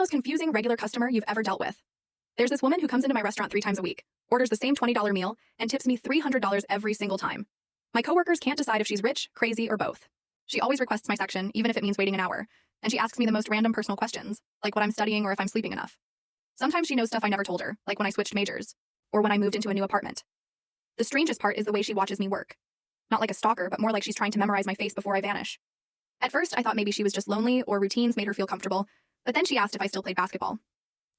most confusing regular customer you've ever dealt with. There's this woman who comes into my restaurant 3 times a week, orders the same $20 meal, and tips me $300 every single time. My coworkers can't decide if she's rich, crazy, or both. She always requests my section, even if it means waiting an hour, and she asks me the most random personal questions, like what I'm studying or if I'm sleeping enough. Sometimes she knows stuff I never told her, like when I switched majors, or when I moved into a new apartment. The strangest part is the way she watches me work. Not like a stalker, but more like she's trying to memorize my face before I vanish. At first, I thought maybe she was just lonely or routines made her feel comfortable, but then she asked if I still played basketball.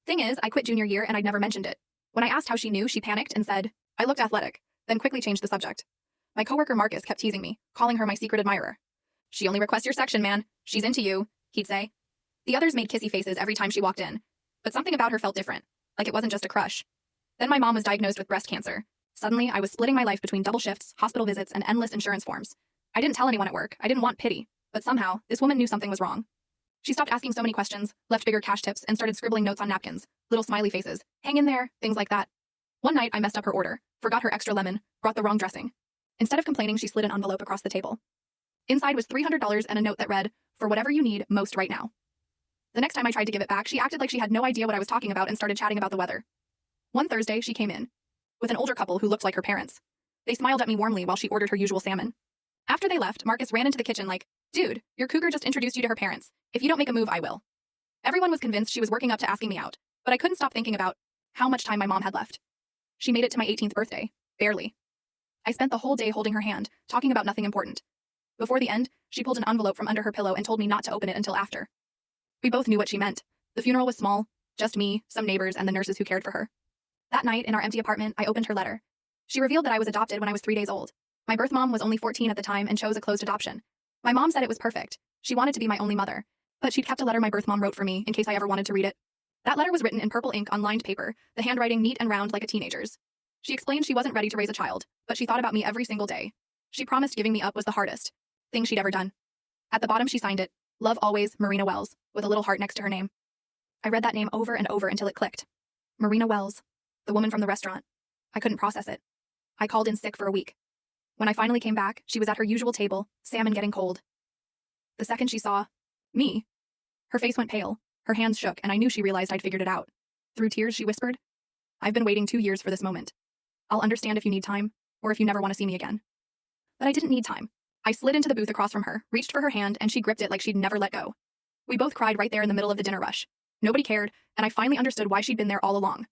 Thing is, I quit junior year and I'd never mentioned it. When I asked how she knew, she panicked and said, I looked athletic, then quickly changed the subject. My coworker Marcus kept teasing me, calling her my secret admirer. She only requests your section, man. She's into you, he'd say. The others made kissy faces every time she walked in, but something about her felt different, like it wasn't just a crush. Then my mom was diagnosed with breast cancer. Suddenly, I was splitting my life between double shifts, hospital visits, and endless insurance forms. I didn't tell anyone at work. I didn't want pity, but somehow, this woman knew something was wrong. She stopped asking so many questions, left bigger cash tips, and started scribbling notes on napkins, little smiley faces, hang in there, things like that. One night, I messed up her order, forgot her extra lemon, brought the wrong dressing. Instead of complaining, she slid an envelope across the table. Inside was $300 and a note that read, for whatever you need most right now. The next time I tried to give it back, she acted like she had no idea what I was talking about and started chatting about the weather. One Thursday, she came in with an older couple who looked like her parents. They smiled at me warmly while she ordered her usual salmon. After they left, Marcus ran into the kitchen like, dude, your cougar just introduced you to her parents. If you don't make a move, I will. Everyone was convinced she was working up to asking me out, but I couldn't stop thinking about how much time my mom had left. She made it to my 18th birthday. Barely. I spent the whole day holding her hand, talking about nothing important. Before the end, she pulled an envelope from under her pillow and told me not to open it until after. We both knew what she meant. The funeral was small, just me, some neighbors, and the nurses who cared for her. That night, in our empty apartment, I opened her letter. She revealed that I was adopted when I was 3 days old. My birth mom was only 14 at the time and chose a closed adoption. My mom said it was perfect. She wanted to be my only mother, but she'd kept a letter my birth mom wrote for me in case I ever wanted to read it. That letter was written in purple ink on lined paper, the handwriting neat and round like a teenager's. She explained she wasn't ready to raise a child, but she thought about me every single day. She promised giving me up was the hardest thing she'd ever done. At the bottom she signed it, Love always, Marina Wells, with a little heart next to her name. I read that name over and over until it clicked. Marina Wells, the woman from the restaurant. I couldn't process it. I called in sick for a week. When I finally came back, she was at her usual table, salmon getting cold. The second she saw me, her face went pale, her hands shook, and I knew she realized I'd figured it out. Through tears, she whispered, I've been waiting 2 years for this moment. I'll understand if you need time, or if you never want to see me again. But I didn't need time. I slid into the booth across from her, reached for her hand, and she gripped it like she'd never let go. We both cried right there in the middle of the dinner rush. Nobody cared, and I finally understood why she'd been there all along.